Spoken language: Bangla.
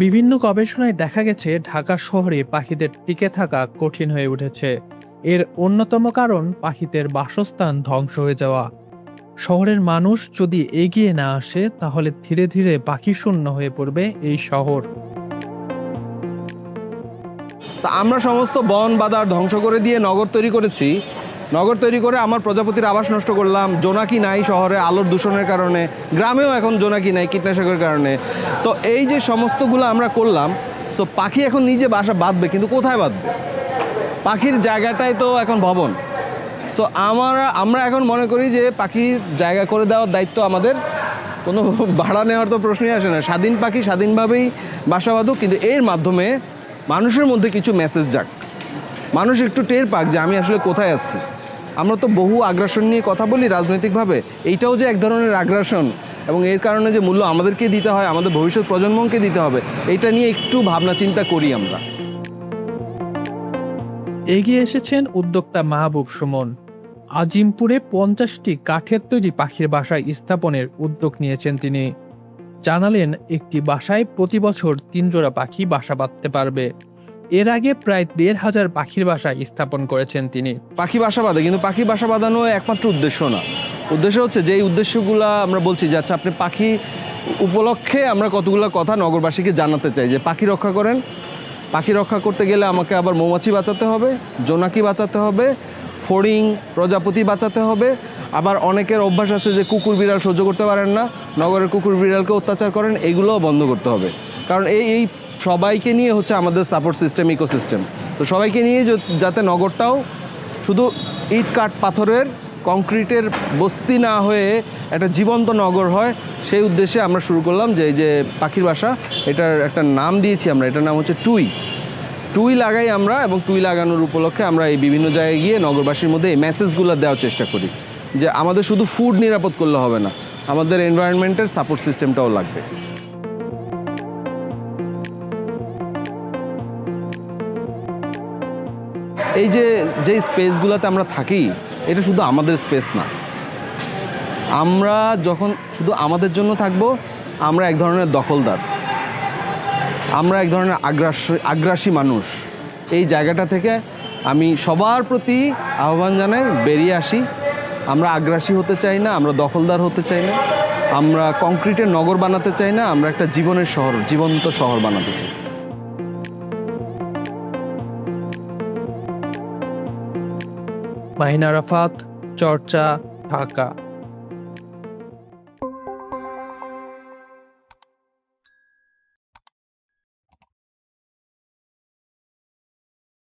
বিভিন্ন গবেষণায় দেখা গেছে ঢাকা শহরে পাখিদের টিকে থাকা কঠিন হয়ে উঠেছে। এর অন্যতম কারণ পাখিদের বাসস্থান ধ্বংস হয়ে যাওয়া। শহরের মানুষ যদি এগিয়ে না আসে তাহলে ধীরে ধীরে পাখি শূন্য হয়ে পড়বে এই শহর। তা আমরা সমস্ত বন বাদার ধ্বংস করে দিয়ে নগর তৈরি করেছি। নগর তৈরি করে আমার প্রজাপতির আবাস নষ্ট করলাম। জোনাকি নাই শহরে আলোর দূষণের কারণে, গ্রামেও এখন জোনাকি নাই কীটনাশকের কারণে। তো এই যে সমস্তগুলো আমরা করলাম, সো পাখি এখন নিজে বাসা বাঁধবে, কিন্তু কোথায় বাঁধবে? পাখির জায়গাটাই তো এখন ভবন। সো আমরা এখন মনে করি যে পাখির জায়গা করে দেওয়ার দায়িত্ব আমাদের। কোনো ভাড়া নেওয়ার তো প্রশ্নই আসে না। স্বাধীন পাখি স্বাধীনভাবেই বাসা বাঁধুক, কিন্তু এর মাধ্যমে মানুষের মধ্যে কিছু মেসেজ যাক, মানুষ একটু টের পাক যে আমি আসলে কোথায় আছি। আমরা তো বহু আগ্রাসন নিয়ে কথা বলি রাজনৈতিকভাবে, এইটাও যে এক ধরনের আগ্রাসন, এবং এর কারণে যে মূল্য আমাদেরকে দিতে হয়, আমাদের ভবিষ্যৎ প্রজন্মকে দিতে হবে, এইটা নিয়ে একটু ভাবনা চিন্তা করি আমরা। এগিয়ে এসেছেন উদ্যোক্তা মাহবুব সুমন। আজিমপুরে 50টি কাঠের তৈরি পাখির বাসায় স্থাপনের উদ্যোগ নিয়েছেন তিনি। জানালেন একটি বাসায় প্রতি বছর 3 জোড়া পাখি বাসা বাঁধতে পারবে। এর আগে প্রায় 1,500 পাখির বাসা স্থাপন করেছেন তিনি। পাখি বাসা বাঁধে, কিন্তু পাখি বাসা বাঁধানো একমাত্র উদ্দেশ্য না। উদ্দেশ্য হচ্ছে যে এই উদ্দেশ্যগুলো আমরা বলছি যে আচ্ছা আপনি পাখি উপলক্ষে আমরা কতগুলো কথা নগরবাসীকে জানাতে চাই যে পাখি রক্ষা করেন। পাখি রক্ষা করতে গেলে আমাকে আবার মৌমাছি বাঁচাতে হবে, জোনাকি বাঁচাতে হবে, ফড়িং প্রজাপতি বাঁচাতে হবে। আবার অনেকের অভ্যাস আছে যে কুকুর বিড়াল সহ্য করতে পারেন না, নগরের কুকুর বিড়ালকে অত্যাচার করেন, এইগুলোও বন্ধ করতে হবে। কারণ এই সবাইকে নিয়ে হচ্ছে আমাদের সাপোর্ট সিস্টেম, ইকোসিস্টেম। তো সবাইকে নিয়ে যাতে নগরটাও শুধু ইট কাঠ পাথরের কংক্রিটের বস্তি না হয়ে একটা জীবন্ত নগর হয়, সেই উদ্দেশ্যে আমরা শুরু করলাম যে এই যে পাখির বাসা, এটার একটা নাম দিয়েছি আমরা, এটার নাম হচ্ছে টুই লাগাই আমরা। এবং টুই লাগানোর উপলক্ষে আমরা এই বিভিন্ন জায়গায় গিয়ে নগরবাসীর মধ্যে এই মেসেজগুলো দেওয়ার চেষ্টা করি যে আমাদের শুধু ফুড নিরাপদ করলে হবে না, আমাদের এনভায়রনমেন্টের সাপোর্ট সিস্টেমটাও লাগবে। এই যে স্পেসগুলোতে আমরা থাকি, এটা শুধু আমাদের স্পেস না। আমরা যখন শুধু আমাদের জন্য থাকবো, আমরা এক ধরনের দখলদার, আমরা এক ধরনের আগ্রাসী মানুষ। এই জায়গাটা থেকে আমি সবার প্রতি আহ্বান জানাই, বেরিয়ে আসি। আমরা আগ্রাসী হতে চাই না, আমরা দখলদার হতে চাই না, আমরা কংক্রিটের নগর বানাতে চাই না, আমরা একটা জীবনের শহর, জীবন্ত শহর বানাতে চাই। মাহিন আরাফাত, চর্চা, ঢাকা।